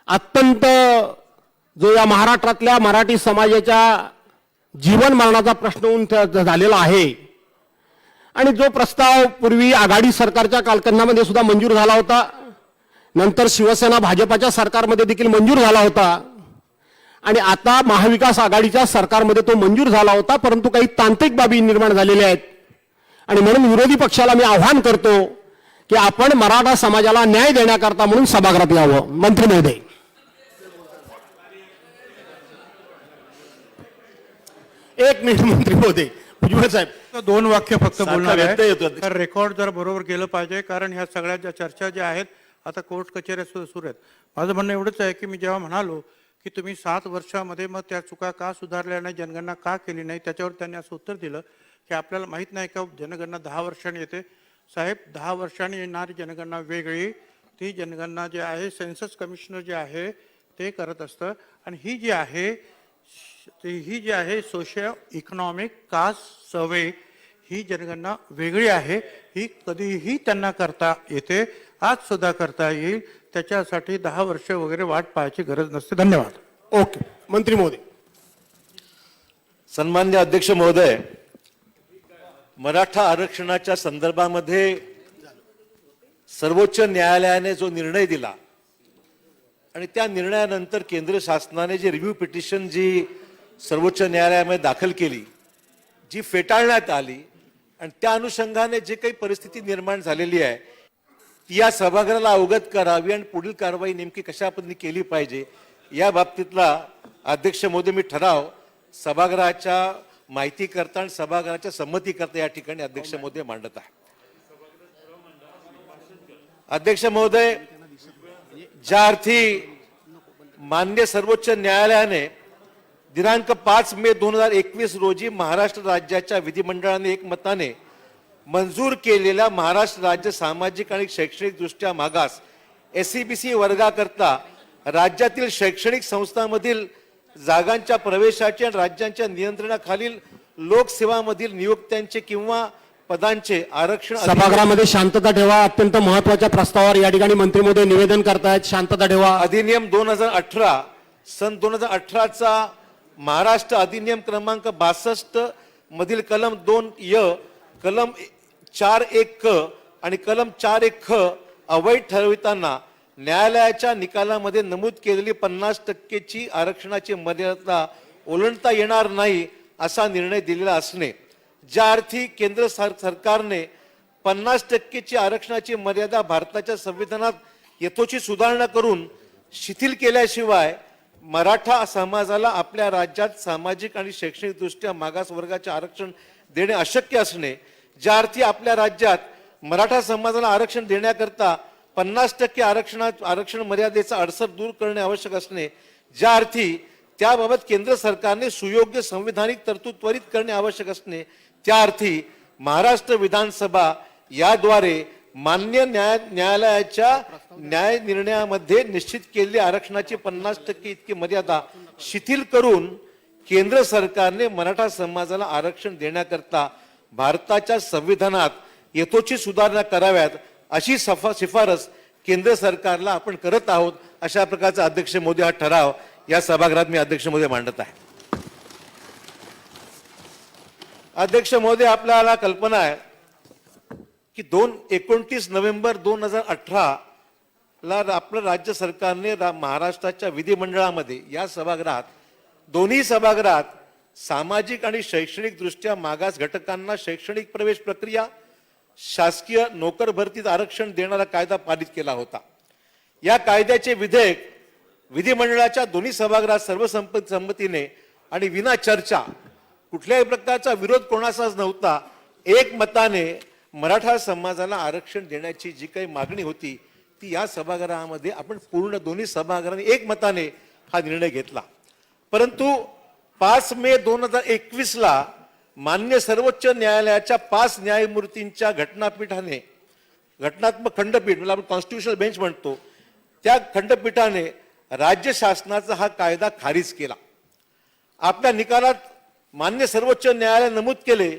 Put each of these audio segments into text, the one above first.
अत्यंत जो या महाराष्ट्रातल्या मराठी समाजाच्या जीवन मरणाचा प्रश्न झालेला आहे आणि जो प्रस्ताव पूर्वी आघाडी सरकारच्या कालखंडामध्ये सुद्धा मंजूर झाला होता, नंतर शिवसेना भाजपच्या सरकारमध्ये देखील मंजूर झाला होता आणि आता महाविकास आघाडीच्या सरकारमध्ये तो मंजूर झाला होता, परंतु काही तांत्रिक बाबी निर्माण झालेल्या आहेत आणि म्हणून विरोधी पक्षाला मी आव्हान करतो की आपण मराठा समाजाला न्याय देण्याकरता म्हणून सभागृहात यावं. मंत्री महोदय, एक मिनिट. मंत्री महोदय, भुजबळ साहेब, 2 वाक्य फक्त बोलणार व्यत्यय आहे. येतो. तर रेकॉर्ड जर बरोबर केलं पाहिजे, कारण ह्या सगळ्या ज्या चर्चा ज्या आहेत आता कोर्ट कचेऱ्या सुरू आहेत. माझं म्हणणं एवढंच आहे की मी जेव्हा म्हणालो की तुम्ही 7 वर्षामध्ये मग त्या चुका का सुधारल्या नाही, जनगणना का केली नाही, त्याच्यावर त्यांनी असं उत्तर दिलं की आपल्याला माहीत नाही का जनगणना 10 वर्षांनी येते. साहेब, 10 वर्षांनी येणारी जनगणना वेगळी, ती जनगणना जी आहे सेन्सस कमिशनर जे आहे ते करत असतं आणि ही जी आहे सोशिओ इकॉनॉमिक कास्ट सर्वे ही जनगणना वेगळी आहे. ही कधीही त्यांना करता येते, आज सुद्धा करता येईल. त्याच्यासाठी 10 वर्ष वगैरे वाट पाहायची गरज नसते. धन्यवाद. ओके. मंत्री महोदय. सन्मान्य अध्यक्ष महोदय, मराठा आरक्षणाच्या संदर्भामध्ये सर्वोच्च न्यायालयाने जो निर्णय दिला आणि त्या निर्णयानंतर केंद्र शासनाने जी रिव्ह्यू पिटिशन जी सर्वोच्च न्यायालयामध्ये दाखल केली, जी फेटाळण्यात आली आणि त्या अनुषंगाने जे काही परिस्थिती निर्माण झालेली आहे ती या सभागृहाला अवगत करावी आणि पुढील कारवाई नेमकी कशा पद्धतीने केली पाहिजे या बाबतीतला अध्यक्ष महोदय मी ठराव सभागृहाच्या माहिती करता आणि सभागृहाच्या संमती करता या ठिकाणी अध्यक्ष महोदय मांडत आहे. अध्यक्ष महोदय, ज्या अर्थी मान्य सर्वोच्च न्यायालयाने दिनांक 5 मे 2021 रोजी महाराष्ट्र राज्याच्या विधिमंडळाने एकमताने मंजूर केलेल्या महाराष्ट्र राज्य सामाजिक आणि शैक्षणिक दृष्ट्या मागास SEBC वर्गाकरता राज्यातील शैक्षणिक संस्थांमधील जागांच्या प्रवेशाचे आणि राज्यांच्या नियंत्रणाखालील लोकसेवामधील नियुक्त्यांचे किंवा पदांचे आरक्षण. सभागृहामध्ये शांतता ठेवा. अत्यंत महत्त्वाच्या प्रस्तावावर या ठिकाणी मंत्री महोदय निवेदन करतायत. शांतता ठेवा. अधिनियम 2018 सन 2018चा महाराष्ट्र अधिनियम क्रमांक 62 मधील कलम 2 कलम 4(1) क आणि कलम 4(1) ख अवैध ठरविताना न्यायालयाच्या निकालामध्ये नमूद केलेली 50% आरक्षणाची मर्यादा ओलांडता येणार नाही असा निर्णय दिलेला असणे, ज्या अर्थी केंद्र सरकारने 50% आरक्षणाची मर्यादा भारताच्या संविधानात यथोचित सुधारणा करून शिथिल केल्याशिवाय मराठा समाजाला आपल्या राज्यात सामाजिक आणि शैक्षणिक दृष्ट्या मागास वर्गाचे आरक्षण देणे अशक्य असणे, ज्या अर्थी आपल्या राज्यात मराठा समाजाला आरक्षण देण्याकरता 50% आरक्षण मर्यादेचा अडसर दूर करणे आवश्यक असणे, ज्या अर्थी त्याबाबत केंद्र सरकारने सुयोग्य संविधानिक तरतूद त्वरित करणे आवश्यक असणे, त्या अर्थी महाराष्ट्र विधानसभा याद्वारे मान्य न्यायालयाच्या न्याय निर्णयामध्ये निश्चित केलेली आरक्षणाची 50% इतकी मर्यादा शिथिल करून केंद्र सरकारने मराठा समाजाला आरक्षण देण्याकरता भारताच्या संविधानात यथोचित सुधारणा कराव्यात अशी शिफारस केंद्र सरकारला आपण करत आहोत. अशा प्रकारचा अध्यक्ष महोदय हा ठराव या सभागृहात मी अध्यक्ष महोदय मांडत आहे. अध्यक्ष महोदय, आपल्याला कल्पना आहे की 29 नोव्हेंबर 2018 ला आपलं राज्य सरकारने महाराष्ट्राच्या विधिमंडळामध्ये या सभागृहात दोन्ही सभागृहात सामाजिक आणि शैक्षणिक दृष्ट्या मागास घटकांना शैक्षणिक प्रवेश प्रक्रिया, शासकीय नोकर भरतीत आरक्षण देणारा कायदा पारित केला होता. या कायद्याचे विधेयक विधिमंडळाच्या दोन्ही सभागृहात सर्वसंमतीने आणि विना चर्चा, कुठल्याही प्रकारचा विरोध कोणाचाच नव्हता, एकमताने मराठा समाजाला आरक्षण देण्याची जी काही मागणी होती ती या सभागृहामध्ये आपण पूर्ण दोन्ही सभागृहांनी एकमताने हा निर्णय घेतला. परंतु 5 मे 2021 ला मान्य सर्वोच्च न्यायालयाच्या 5 न्यायमूर्तींच्या घटनापीठाने, घटनात्मक खंडपीठ म्हणजे आपण कॉन्स्टिट्युशनल बेंच म्हणतो, त्या खंडपीठाने राज्य शासनाचा हा कायदा खारिज केला. आपल्या निकालात मान्य सर्वोच्च न्यायालयाने नमूद केले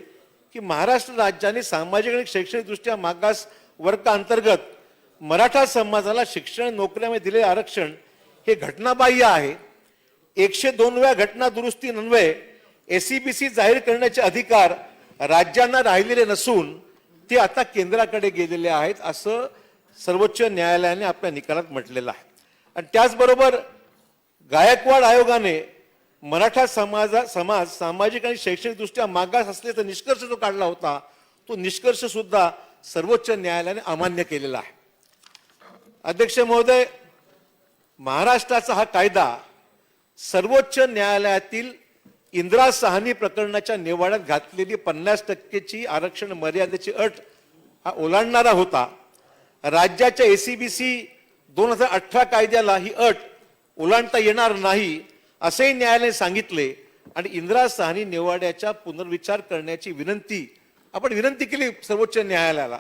की महाराष्ट्र राज्याने सामाजिक आणि शैक्षणिक दृष्ट्या मागास वर्गाअंतर्गत मराठा समाजाला शिक्षण नोकऱ्यामध्ये दिलेले आरक्षण हे घटनाबाह्य आहे. 102व्या घटना दुरुस्तीन्वये एसईबीसी जाहीर करण्याचे अधिकार राज्यांना राहिलेले नसून ते आता केंद्राकडे गेलेले आहेत असं सर्वोच्च न्यायालयाने आपल्या निकालात म्हटलेलं आहे. आणि त्याचबरोबर गायकवाड आयोगाने मराठा समाज सामाजिक आणि शैक्षणिक दृष्ट्या मागास असल्याचा निष्कर्ष जो काढला होता तो निष्कर्ष सुद्धा सर्वोच्च न्यायालयाने अमान्य केलेला आहे. अध्यक्ष महोदय, महाराष्ट्राचा हा कायदा सर्वोच्च न्यायालयातील इंदिरा साहनी प्रकरणाच्या निवाड्यात घातलेली 50% आरक्षण मर्यादेची अट हा ओलांडणारा होता. राज्याच्या एसीबीसी 2018 कायद्याला ही अट ओलांडता येणार नाही असेही न्यायालयाने सांगितले आणि इंदिरा साहनी निवाड्याच्या पुनर्विचार करण्याची विनंती केली सर्वोच्च न्यायालयाला.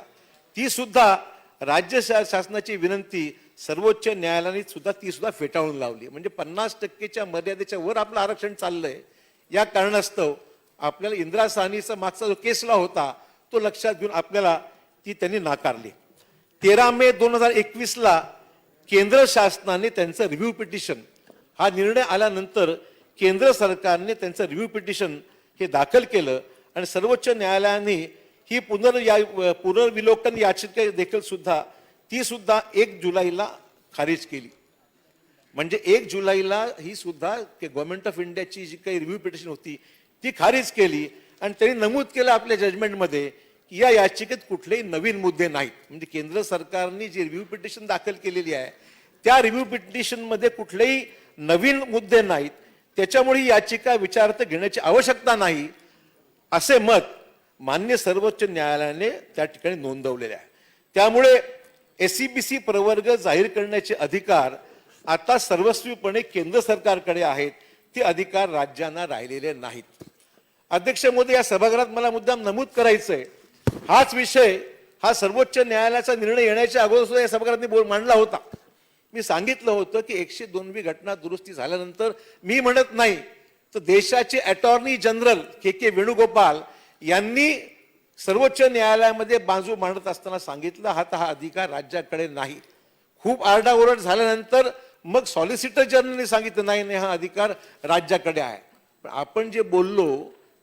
ती सुद्धा राज्य शासनाची विनंती सर्वोच्च न्यायालयाने सुद्धा फेटाळून लावली. म्हणजे 50%च्या मर्यादेच्या वर आपलं आरक्षण चाललंय. या कारणास्तव आपल्याला इंदिरा साहनीचा मागचा जो केसला होता तो लक्षात घेऊन आपल्याला त्यांनी नाकारली. 13 मे 2021ला केंद्र शासनाने त्यांचं रिव्ह्यू पिटिशन हा निर्णय आल्यानंतर केंद्र सरकारने त्यांचं रिव्ह्यू पिटिशन हे दाखल केलं आणि सर्वोच्च न्यायालयाने ही पुनर्विलोकन याचिका देखील सुद्धा 1 जुलैला खारिज केली. म्हणजे 1 जुलैला ही सुद्धा गव्हर्नमेंट ऑफ इंडियाची जी काही रिव्ह्यू पिटिशन होती ती खारिज केली आणि त्यांनी नमूद केलं आपल्या जजमेंटमध्ये की या याचिकेत कुठलेही नवीन मुद्दे नाहीत. म्हणजे केंद्र सरकारने जी रिव्ह्यू पिटिशन दाखल केलेली आहे त्या रिव्ह्यू पिटिशनमध्ये कुठलेही नवीन मुद्दे नाहीत, त्याच्यामुळे ही याचिका विचारात घेण्याची आवश्यकता नाही असे मत मान्य सर्वोच्च न्यायालयाने त्या ठिकाणी नोंदवलेले आहे. त्यामुळे एसईबीसी प्रवर्ग जाहीर करण्याचे अधिकार आता सर्वस्वीपणे केंद्र सरकारकडे आहेत. ते अधिकार राज्यांना राहिलेले नाहीत. अध्यक्ष महोदय, या सभागृहात मला मुद्दाम नमूद करायचंय, हाच विषय हा सर्वोच्च न्यायालयाचा निर्णय येण्याच्या अगोदर सुद्धा या सभागृहात मांडला होता. मी सांगितलं होतं की 102वी घटना दुरुस्ती झाल्यानंतर मी म्हणत नाही तर देशाचे अटॉर्नी जनरल के वेणुगोपाल यांनी सर्वोच्च न्यायालयामध्ये बाजू मांडत असताना सांगितलं हा अधिकार राज्याकडे नाही. खूप आरडाओरड झाल्यानंतर मग सॉलिसिटर जनरलने सांगितलं नाही हा अधिकार राज्याकडे आहे. पण आपण जे बोललो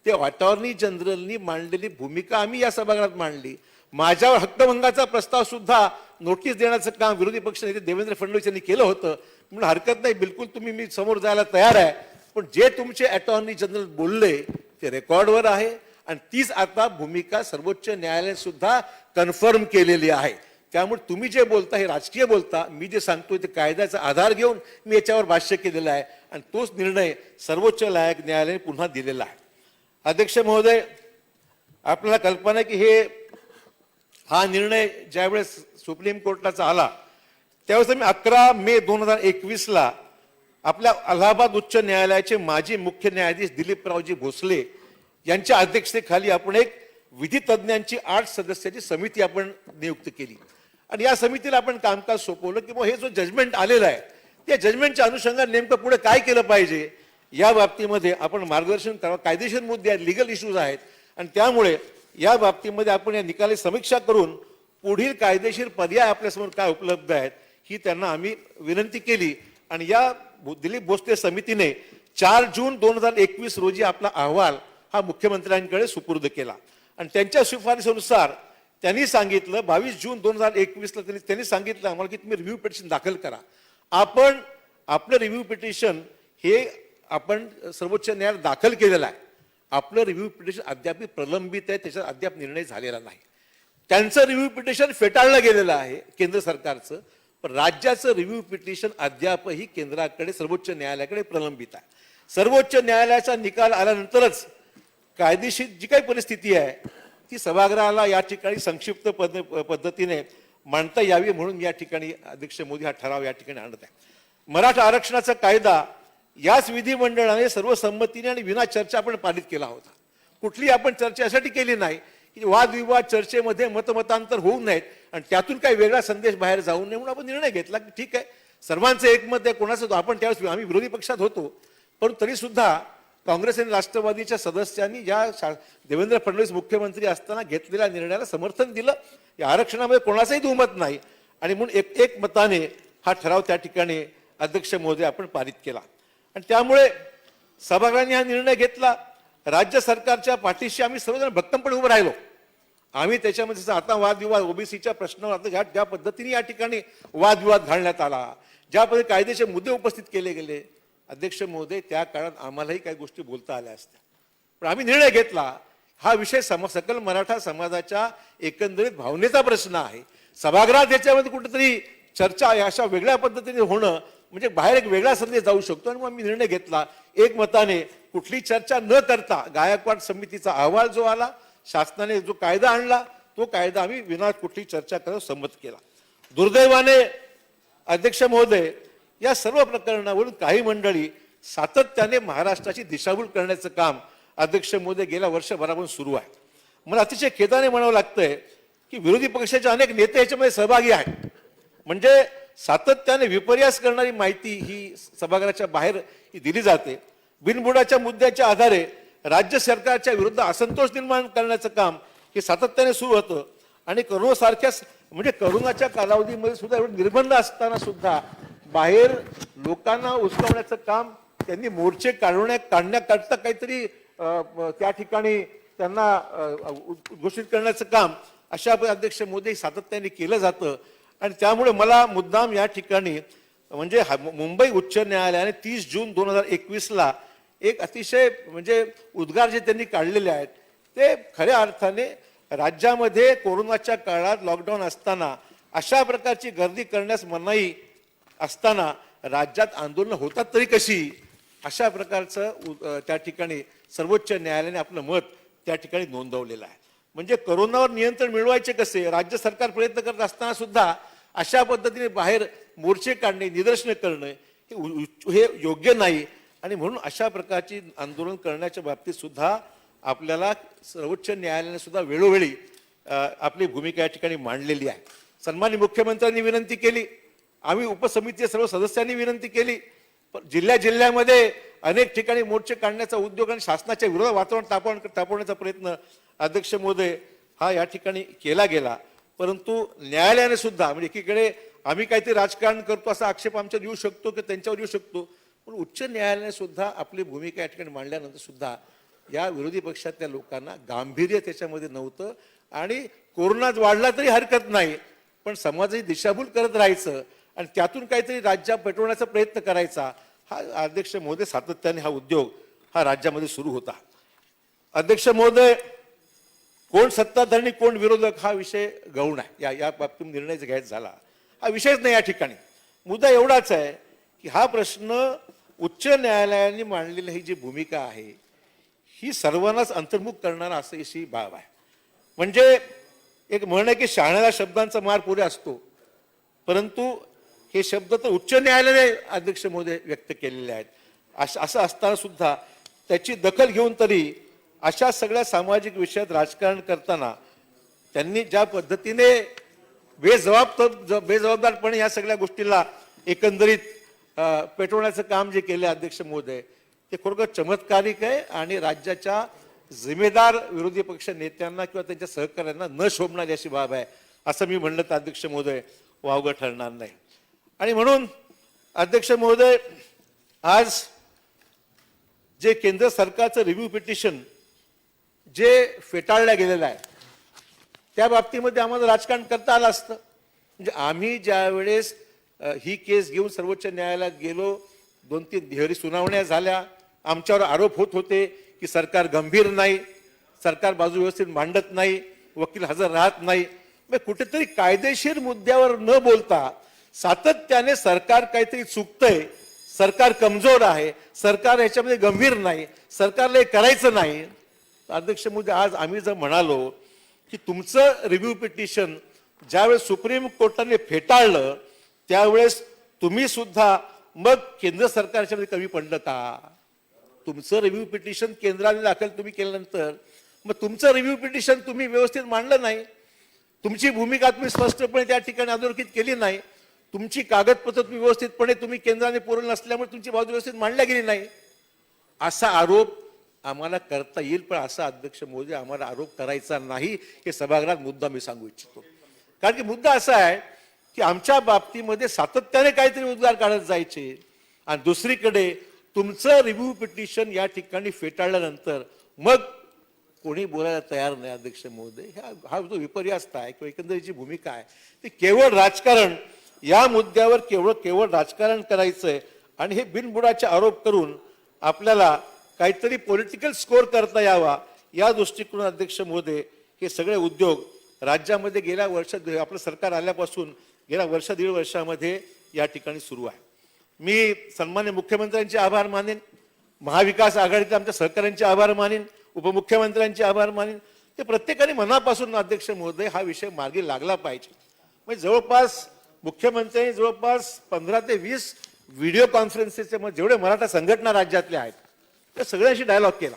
ते अटॉर्नी जनरलनी मांडलेली भूमिका आम्ही या सभागृहात मांडली. माझ्यावर हक्कभंगाचा प्रस्ताव सुद्धा नोटीस देण्याचं काम विरोधी पक्ष नेते देवेंद्र फडणवीस यांनी केलं होतं. म्हणून हरकत नाही, बिलकुल मी समोर जायला तयार आहे. पण जे तुमचे अटॉर्नी जनरल बोलले ते रेकॉर्डवर आहे आणि तीच आता भूमिका सर्वोच्च न्यायालयाने सुद्धा कन्फर्म केलेली आहे. त्यामुळे तुम्ही जे बोलता हे राजकीय बोलता, मी जे सांगतोय ते कायद्याचा आधार घेऊन मी याच्यावर भाष्य केलेलं आहे आणि तोच निर्णय सर्वोच्च न्यायालयाने पुन्हा दिलेला आहे. अध्यक्ष महोदय, आपल्याला कल्पना आहे की हा निर्णय ज्यावेळेस सुप्रीम कोर्टाचा आला त्यावेळेस मी 11 मे 2021ला आपल्या अलाहाबाद उच्च न्यायालयाचे माजी मुख्य न्यायाधीश दिलीपरावजी भोसले यांच्या अध्यक्षतेखाली आपण एक विधी तज्ञांची 8 सदस्याची समिती आपण नियुक्त केली आणि या समितीला आपण कामकाज सोपवलं की मग हे जो जजमेंट आलेलं आहे त्या जजमेंटच्या अनुषंगाने नेमकं पुढे काय केलं पाहिजे या बाबतीमध्ये आपण मार्गदर्शन करावं. कायदेशीर मुद्दे आहेत, लिगल इश्यूज आहेत आणि त्यामुळे या बाबतीमध्ये आपण या निकाली समीक्षा करून पुढील कायदेशीर पर्याय आपल्यासमोर काय उपलब्ध आहेत ही त्यांना आम्ही विनंती केली आणि या दिलीप भोसले समितीने 4 जून 2021 रोजी आपला अहवाल हा मुख्यमंत्र्यांकडे सुपूर्द केला आणि त्यांच्या शिफारसीनुसार त्यांनी सांगितलं 22 जून 2021ला त्यांनी सांगितलं आम्हाला की तुम्ही रिव्ह्यू पिटिशन दाखल करा. आपण आपलं रिव्ह्यू पिटिशन हे आपण सर्वोच्च न्यायालयात दाखल केलेलं आहे. आपलं रिव्ह्यू पिटिशन अद्याप प्रलंबित आहे, त्याच्यात अद्याप निर्णय झालेला नाही. त्यांचं रिव्ह्यू पिटिशन फेटाळलं गेलेलं आहे केंद्र सरकारचं, पण राज्याचं रिव्ह्यू पिटिशन अद्यापही केंद्राकडे सर्वोच्च न्यायालयाकडे प्रलंबित आहे. सर्वोच्च न्यायालयाचा निकाल आल्यानंतरच कायदेशीर जी काही परिस्थिती आहे ती सभागृहाला या ठिकाणी संक्षिप्त पद्धतीने मांडता यावी म्हणून या ठिकाणी अध्यक्ष मोदी हा ठराव या ठिकाणी आणत आहे. मराठा आरक्षणाचा कायदा याच विधिमंडळाने सर्वसंमतीने आणि विना चर्चा आपण पारित केला होता. कुठली आपण चर्चा यासाठी केली नाही की वादविवाद चर्चेमध्ये मतमतांतर होऊ नयेत आणि त्यातून काही वेगळा संदेश बाहेर जाऊ नये म्हणून आपण निर्णय घेतला की ठीक आहे सर्वांचं एकमत आहे. कोणाचं आपण त्यावेळेस आम्ही विरोधी पक्षात होतो परंतु तरी सुद्धा काँग्रेस आणि राष्ट्रवादीच्या सदस्यांनी या देवेंद्र फडणवीस मुख्यमंत्री असताना घेतलेल्या निर्णयाला समर्थन दिलं. या आरक्षणामध्ये कोणाचंही दुमत नाही आणि म्हणून एक मताने हा ठराव त्या ठिकाणी अध्यक्ष महोदय आपण पारित केला आणि त्यामुळे सभागृहाने हा निर्णय घेतला. राज्य सरकारच्या पाठीशी आम्ही सर्वजण भक्कमपणे उभं राहिलो. आम्ही त्याच्यामध्ये आता वादविवाद ओबीसीच्या प्रश्नावर आता ज्या पद्धतीने या ठिकाणी वादविवाद घालण्यात आला, ज्या पद्धतीने कायदेचे मुद्दे उपस्थित केले गेले, अध्यक्ष महोदय त्या काळात आम्हालाही काही गोष्टी बोलता आल्या असत्या. पण आम्ही निर्णय घेतला. हा विषय सकल मराठा समाजाच्या एकंदरीत भावनेचा प्रश्न आहे. सभागृहात याच्यामध्ये कुठेतरी चर्चा अशा वेगळ्या पद्धतीने होणं म्हणजे बाहेर एक वेगळा संदेश जाऊ शकतो. आणि मग मी निर्णय घेतला एकमताने, कुठली चर्चा न करता गायकवाड समितीचा अहवाल जो आला, शासनाने जो कायदा आणला, तो कायदा आम्ही विना कुठली चर्चा करत संमत केला. दुर्दैवाने अध्यक्ष महोदय, या सर्व प्रकरणावरून काही मंडळी सातत्याने महाराष्ट्राची दिशाभूल करण्याचं काम अध्यक्ष महोदय गेल्या वर्षभरापासून सुरू आहे. मला अतिशय खेदाने म्हणावं लागतंय की विरोधी पक्षाचे अनेक नेते याच्यामध्ये सहभागी आहेत. म्हणजे सातत्याने विपर्यास करणारी माहिती ही सभागृहाच्या बाहेर ही दिली जाते. बिनबुडाच्या मुद्द्याच्या आधारे राज्य सरकारच्या विरुद्ध असंतोष निर्माण करण्याचं काम हे सातत्याने सुरू होतं. आणि करोनासारख्या म्हणजे करोनाच्या कालावधीमध्ये सुद्धा एवढे निर्बंध असताना सुद्धा बाहेर लोकांना उचलवण्याचं काम त्यांनी मोर्चे काढण्याकरता काहीतरी त्या ठिकाणी त्यांना घोषित करण्याचं काम अशा अध्यक्ष मोदी सातत्याने केलं जातं. आणि त्यामुळे मला मुद्दाम या ठिकाणी म्हणजे मुंबई उच्च न्यायालयाने 30 जून 2021ला एक अतिशय म्हणजे उद्गार जे त्यांनी काढलेले आहेत ते खऱ्या अर्थाने राज्यामध्ये कोरोनाच्या काळात लॉकडाऊन असताना अशा प्रकारची गर्दी करण्यास मनाई असताना राज्यात आंदोलन होतात तरी कशी, अशा प्रकारचं त्या ठिकाणी सर्वोच्च न्यायालयाने आपलं मत त्या ठिकाणी नोंदवलेलं आहे. म्हणजे कोरोनावर नियंत्रण मिळवायचे कसे, राज्य सरकार प्रयत्न करत असताना सुद्धा अशा पद्धतीने बाहेर मोर्चे काढणे, निदर्शनं करणं हे योग्य नाही. आणि म्हणून अशा प्रकारची आंदोलन करण्याच्या बाबतीत सुद्धा आपल्याला सर्वोच्च न्यायालयाने सुद्धा वेळोवेळी आपली भूमिका या ठिकाणी मांडलेली आहे. सन्माननीय मुख्यमंत्र्यांनी विनंती केली, आम्ही उपसमितीच्या सर्व सदस्यांनी विनंती केली. जिल्ह्यामध्ये अनेक ठिकाणी मोर्चे काढण्याचा उद्योग आणि शासनाच्या विरोधात वातावरण तापवण्याचा प्रयत्न अध्यक्ष महोदय हा या ठिकाणी केला गेला. परंतु न्यायालयाने सुद्धा म्हणजे एकीकडे आम्ही काहीतरी राजकारण करतो असा आक्षेप आमच्यावर येऊ शकतो की त्यांच्यावर येऊ शकतो, पण उच्च न्यायालयाने सुद्धा आपली भूमिका या ठिकाणी मांडल्यानंतर सुद्धा या विरोधी पक्षातल्या लोकांना गांभीर्य त्याच्यामध्ये नव्हतं. आणि कोरोना वाढला तरी हरकत नाही, पण समाजाची दिशाभूल करत राहायचं आणि त्यातून काहीतरी राज्यात पेटवण्याचा प्रयत्न करायचा, हा अध्यक्ष महोदय सातत्याने हा उद्योग हा राज्यामध्ये सुरू होता. अध्यक्ष महोदय, कोण सत्ताधारी कोण विरोधक हा विषय गौण आहे. या बाबतीत निर्णय घ्यायचा झाला हा विषयच नाही. या ठिकाणी मुद्दा एवढाच आहे की हा प्रश्न उच्च न्यायालयाने मांडलेली ही जी भूमिका आहे ही सर्वांनाच अंतर्मुख करणारा अशी बाब आहे. म्हणजे एक म्हण आहे की शहाण्याला शब्दांचा मार पुरे असतो, परंतु हे शब्द तर उच्च न्यायालयाने अध्यक्ष महोदय व्यक्त केलेले आहेत. असं असताना सुद्धा त्याची दखल घेऊन तरी अशा सगळ्या सामाजिक विषयात राजकारण करताना त्यांनी ज्या पद्धतीने बेजबाबदारपणे या सगळ्या गोष्टीला एकंदरीत पेटवण्याचं काम जे केलं अध्यक्ष महोदय ते खरोखर चमत्कारिक आहे. आणि राज्याच्या जिम्मेदार विरोधी पक्ष नेत्यांना किंवा त्यांच्या सहकार्यांना न शोभणारी अशी बाब आहे असं मी म्हणलं तर अध्यक्ष महोदय वावगं ठरणार नाही. आणि म्हणून अध्यक्ष महोदय, आज जे केंद्र सरकारचं रिव्ह्यू पिटिशन जे फेटाळल्या गेलेलं आहे त्या बाबतीमध्ये आम्हाला राजकारण करता आलं असतं. म्हणजे आम्ही ज्या वेळेस ही केस घेऊन सर्वोच्च न्यायालयात गेलो, 2-3 ध्येरी सुनावण्या झाल्या, आमच्यावर आरोप होत होते की सरकार गंभीर नाही, सरकार बाजू व्यवस्थित मांडत नाही, वकील हजर राहत नाही. मग कुठेतरी कायदेशीर मुद्द्यावर न बोलता सातत्याने सरकार काहीतरी चुकतंय, सरकार कमजोर आहे, सरकार याच्यामध्ये गंभीर नाही, सरकारला हे करायचं नाही. अध्यक्ष महोदय, आज आम्ही जर म्हणालो की तुमचं रिव्ह्यू पिटिशन ज्यावेळेस सुप्रीम कोर्टाने फेटाळलं त्यावेळेस तुम्ही सुद्धा मग केंद्र सरकारच्या मध्ये कमी पडलं का? तुमचं रिव्ह्यू पिटिशन केंद्राने दाखल तुम्ही केल्यानंतर मग तुमचं रिव्ह्यू पिटिशन तुम्ही व्यवस्थित मांडलं नाही, तुमची भूमिका तुम्ही स्पष्टपणे त्या ठिकाणी अधोरेखित केली नाही, तुमची कागदपत्र तुम्ही व्यवस्थितपणे तुम्ही केंद्राने पुरवली नसल्यामुळे तुमची बाजू व्यवस्थित मांडल्या गेली नाही, असा आरोप आम्हाला करता येईल. पण असा अध्यक्ष महोदय आम्हाला आरोप करायचा नाही, हे सभागृहात मुद्दा मी सांगू इच्छितो. कारण की मुद्दा असा आहे की आमच्या बाबतीमध्ये सातत्याने काहीतरी उद्गार काढत जायचे आणि दुसरीकडे तुमचं रिव्ह्यू पिटिशन या ठिकाणी फेटाळल्यानंतर मग कोणी बोलायला तयार नाही. अध्यक्ष महोदय, हा जो विपर्यास्त आहे किंवा एकंदरीची भूमिका आहे ती केवळ राजकारण, या मुद्द्यावर केवळ राजकारण करायचंय आणि हे बिनबुडाचे आरोप करून आपल्याला काहीतरी पॉलिटिकल स्कोअर करता यावा या दृष्टिकोन अध्यक्ष महोदय हे सगळे उद्योग राज्यामध्ये गेल्या आपलं सरकार आल्यापासून गेल्या दीड वर्षामध्ये या ठिकाणी सुरू आहे. मी सन्मान्य मुख्यमंत्र्यांचे आभार मानेन, महाविकास आघाडीतल्या आमच्या सहकाऱ्यांचे आभार मानेन, उपमुख्यमंत्र्यांचे आभार मानेन. ते प्रत्येकाने मनापासून अध्यक्ष महोदय हा विषय मार्गी लागला पाहिजे. म्हणजे जवळपास मुख्यमंत्र्यांनी जवळपास 15 ते 20 व्हिडिओ कॉन्फरन्सेसचे जेवढे मराठा संघटना राज्यातल्या आहेत त्या सगळ्यांशी डायलॉग केला.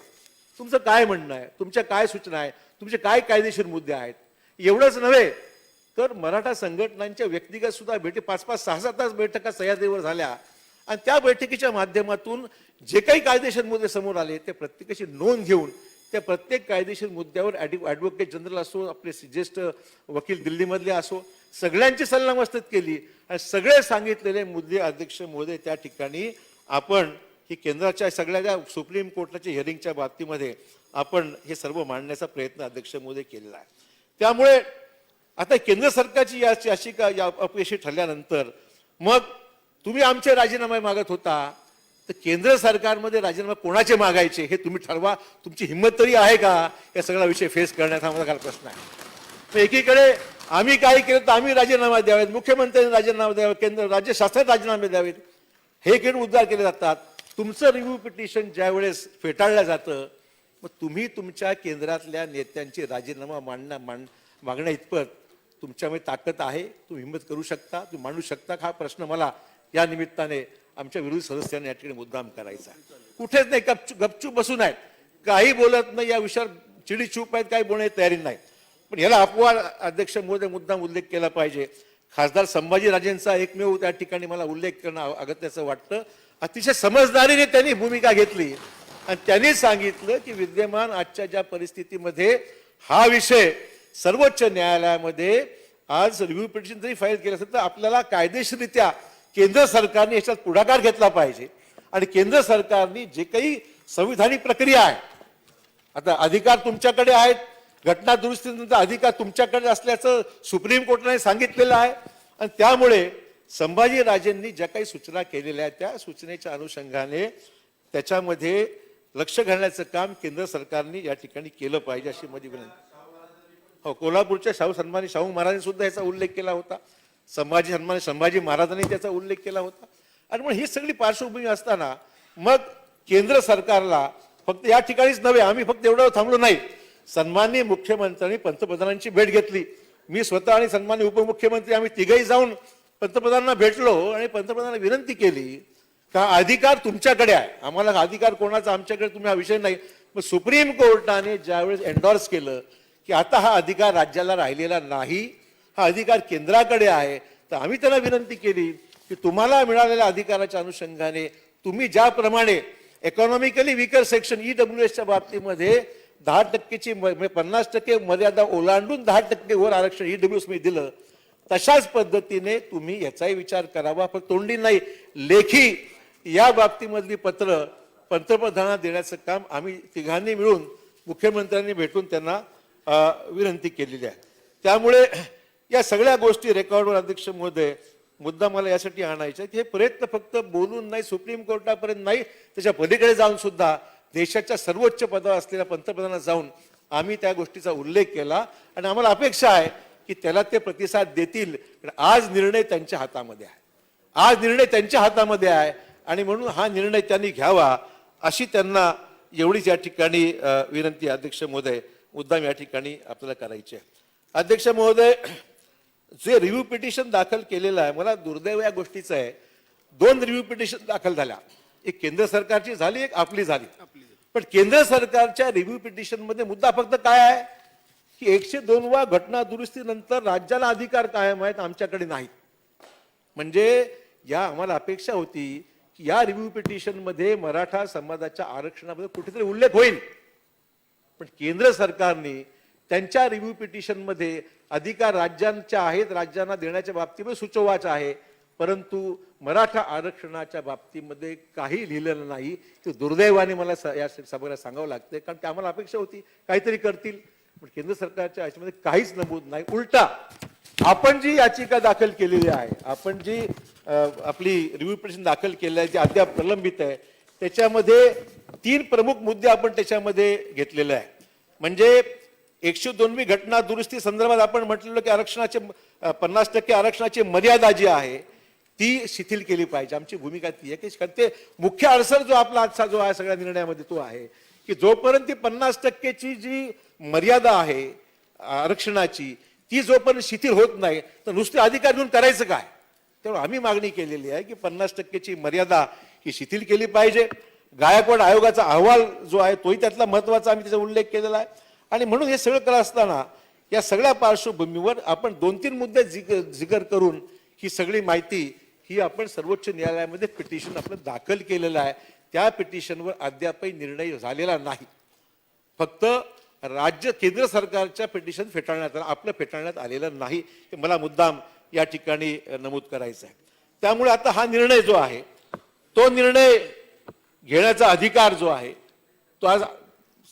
तुमचं काय म्हणणं आहे, तुमच्या काय सूचना आहे, तुमचे काय कायदेशीर मुद्दे आहेत. एवढंच नव्हे तर मराठा संघटनांच्या व्यक्तिगत सुद्धा भेटी 5-5, 6-6 तास बैठका सह्याद्रीवर झाल्या आणि त्या बैठकीच्या माध्यमातून जे काही कायदेशीर मुद्दे समोर आले ते प्रत्येकाची नोंद घेऊन त्या प्रत्येक कायदेशीर मुद्द्यावर ॲडव्होकेट जनरल असो, आपले ज्येष्ठ वकील दिल्लीमधले असो, सगळ्यांची सल्लामसलत केली आणि सगळे सांगितलेले मुद्दे अध्यक्ष महोदय त्या ठिकाणी आपण ही केंद्राच्या सगळ्या ज्या सुप्रीम कोर्टाच्या हिअरिंगच्या बाबतीमध्ये आपण हे सर्व मांडण्याचा प्रयत्न अध्यक्ष महोदय केलेला आहे. त्यामुळे आता केंद्र सरकारची अशी अपयशी ठरल्यानंतर मग तुम्ही आमचे राजीनामे मागत होता तर केंद्र सरकारमध्ये राजीनामे कोणाचे मागायचे हे तुम्ही ठरवा. तुमची हिंमत तरी आहे का या सगळा विषय फेस करण्याचा आम्हाला काय प्रश्न आहे. एकीकडे आम्ही काय केलं तर आम्ही राजीनामा द्यावेत, मुख्यमंत्र्यांनी राजीनामा द्यावे, केंद्र राज्य शासनाने राजीनामे द्यावेत, हे घेऊन उद्गार केले जातात. तुमचं रिव्ह्यू पिटिशन ज्या वेळेस फेटाळलं जातं मग तुम्ही तुमच्या केंद्रातल्या नेत्यांची राजीनामा मागण्या इतपत तुमच्यामध्ये ताकद आहे, तुम्ही हिंमत करू शकता, तुम्ही मांडू शकता हा प्रश्न मला या निमित्ताने आमच्या विरोधी सदस्यांनी या ठिकाणी मुद्दाम करायचा. कुठेच नाही, गपचूप बसून आहेत, काही बोलत नाही, या विषयावर चिडीचूप आहेत, काही बोलण्याची तयारी नाही. पण याला अपवाद अध्यक्ष महोदय मुद्दाम उल्लेख केला पाहिजे. खासदार संभाजीराजेंचा एकमेव त्या ठिकाणी मला उल्लेख करणं अगत्याचं वाटतं. अतिशय समजदारीने त्यांनी भूमिका घेतली आणि त्यांनी सांगितलं की विद्यमान आजच्या ज्या परिस्थितीमध्ये हा विषय सर्वोच्च न्यायालयामध्ये आज रिव्ह्यू पिटिशन जरी फाईल केलं असेल तर आपल्याला कायदेशीररित्या केंद्र सरकारने याच्यात पुढाकार घेतला पाहिजे आणि केंद्र सरकारने जे काही संविधानिक प्रक्रिया आहे, आता अधिकार तुमच्याकडे आहेत, घटना दुरुस्तीचा अधिकार तुमच्याकडे असल्याचं सुप्रीम कोर्टाने सांगितलेलं आहे आणि त्यामुळे संभाजीराजेंनी ज्या काही सूचना केलेल्या आहेत त्या सूचनेच्या अनुषंगाने त्याच्यामध्ये लक्ष घालण्याचं काम केंद्र सरकारने या ठिकाणी केलं पाहिजे अशी माझी विनंती. हो, कोल्हापूरच्या सन्मानी शाहू महाराजांनी सुद्धा याचा उल्लेख केला होता, संभाजी महाराजांनी त्याचा उल्लेख केला होता. आणि मग ही सगळी पार्श्वभूमी असताना मग केंद्र सरकारला फक्त या ठिकाणीच नव्हे, आम्ही फक्त एवढं थांबलो नाही, सन्माननीय मुख्यमंत्र्यांनी पंतप्रधानांची भेट घेतली, मी स्वतः आणि सन्माननीय उपमुख्यमंत्री आम्ही तिघही जाऊन पंतप्रधानांना भेटलो आणि पंतप्रधानांना विनंती केली का अधिकार तुमच्याकडे आहे, आम्हाला अधिकार कोणाचा आमच्याकडे तुम्ही हा विषय नाही. मग सुप्रीम कोर्टाने ज्यावेळेस एन्डॉर्स केलं की आता हा अधिकार राज्याला राहिलेला नाही, हा अधिकार केंद्राकडे आहे, तर आम्ही त्यांना विनंती केली की तुम्हाला मिळालेल्या अधिकाराच्या अनुषंगाने तुम्ही ज्याप्रमाणे इकॉनॉमिकली वीकर सेक्शन EWSच्या बाबतीमध्ये 10%ची 50% मर्यादा ओलांडून 10% वर आरक्षण EWS मध्ये दिलं, तशाच पद्धतीने तुम्ही याचाही विचार करावा. फक्त तोंडी नाही, लेखी या बाबतीमधली पत्र पंतप्रधानांना देण्याचं काम आम्ही तिघांनी मिळून मुख्यमंत्र्यांनी भेटून त्यांना विनंती केलेली आहे. त्यामुळे या सगळ्या गोष्टी रेकॉर्डवर अध्यक्ष महोदय मुद्दा मला यासाठी आणायचा की हे प्रयत्न फक्त बोलून नाही, सुप्रीम कोर्टापर्यंत नाही, त्याच्या पलीकडे जाऊन सुद्धा देशाच्या सर्वोच्च पदावर असलेल्या पंतप्रधानांना जाऊन आम्ही त्या गोष्टीचा उल्लेख केला आणि आम्हाला अपेक्षा आहे की त्याला ते प्रतिसाद देतील. आज निर्णय त्यांच्या हातामध्ये आहे, आज निर्णय त्यांच्या हातामध्ये आहे आणि म्हणून हा निर्णय त्यांनी घ्यावा अशी त्यांना एवढीच या ठिकाणी विनंती अध्यक्ष महोदय मुद्दाम या ठिकाणी आपल्याला करायची आहे. अध्यक्ष महोदय, जे रिव्ह्यू पिटिशन दाखल केलेलं आहे, मला दुर्दैव या गोष्टीचं आहे, 2 रिव्ह्यू पिटिशन दाखल झाल्या, एक केंद्र सरकारची झाली, एक आपली झाली. पण केंद्र सरकारच्या रिव्ह्यू पिटिशन मध्ये मुद्दा फक्त काय आहे की 102वा घटना दुरुस्तीनंतर राज्याला अधिकार कायम आहेत, आमच्याकडे नाहीत. म्हणजे या आम्हाला अपेक्षा होती की या रिव्ह्यू पिटिशन मध्ये मराठा समाजाच्या आरक्षणाबद्दल कुठेतरी उल्लेख होईल, पण केंद्र सरकारने त्यांच्या रिव्ह्यू पिटिशनमध्ये अधिकार राज्यांच्या आहेत, राज्यांना देण्याच्या बाबतीमध्ये सुचवायचं आहे, परंतु मराठा आरक्षणाच्या बाबतीमध्ये काही लिहिलेलं नाही. ते दुर्दैवाने मला या सभेला सांगावं लागतं, कारण की आम्हाला अपेक्षा होती काहीतरी करतील, पण केंद्र सरकारच्या याच्यामध्ये काहीच नमूद नाही. उलटा आपण जी याचिका दाखल केलेली आहे, आपण जी आपली रिव्ह्यू पिटिशन दाखल केलेली आहे, जी अद्याप प्रलंबित आहे, त्याच्यामध्ये 3 प्रमुख मुद्दे आपण त्याच्यामध्ये घेतलेले आहे. म्हणजे 102वी घटना दुरुस्ती संदर्भात आपण म्हटलेलं की आरक्षणाचे 50% आरक्षणाची मर्यादा जी आहे ती शिथिल केली पाहिजे. आमची भूमिका ती आहे की ते मुख्य अडसर जो आपला आजचा जो आहे सगळ्या निर्णयामध्ये तो आहे की जोपर्यंत ती 50%ची जी मर्यादा आहे आरक्षणाची ती जोपर्यंत शिथिल होत नाही तर नुसते अधिकार घेऊन करायचं काय. त्यामुळे आम्ही मागणी केलेली आहे की 50%ची मर्यादा ही शिथिल केली पाहिजे. गायकवाड आयोगाचा अहवाल जो आहे तोही त्यातला महत्वाचा आम्ही त्याचा उल्लेख केलेला आहे. आणि म्हणून हे सगळं करत असताना या सगळ्या पार्श्वभूमीवर आपण 2-3 मुद्दे जिकर करून ही सगळी माहिती ही आपण सर्वोच्च न्यायालयामध्ये पिटिशन आपलं दाखल केलेलं आहे. त्या पिटिशनवर अद्यापही निर्णय झालेला नाही. फक्त केंद्र सरकारच्या पिटिशन फेटाळण्यात आलं, आपलं फेटाळण्यात आलेलं नाही. हे मला मुद्दाम या ठिकाणी नमूद करायचं आहे. त्यामुळे आता हा निर्णय जो आहे तो निर्णय घेण्याचा अधिकार जो आहे तो आज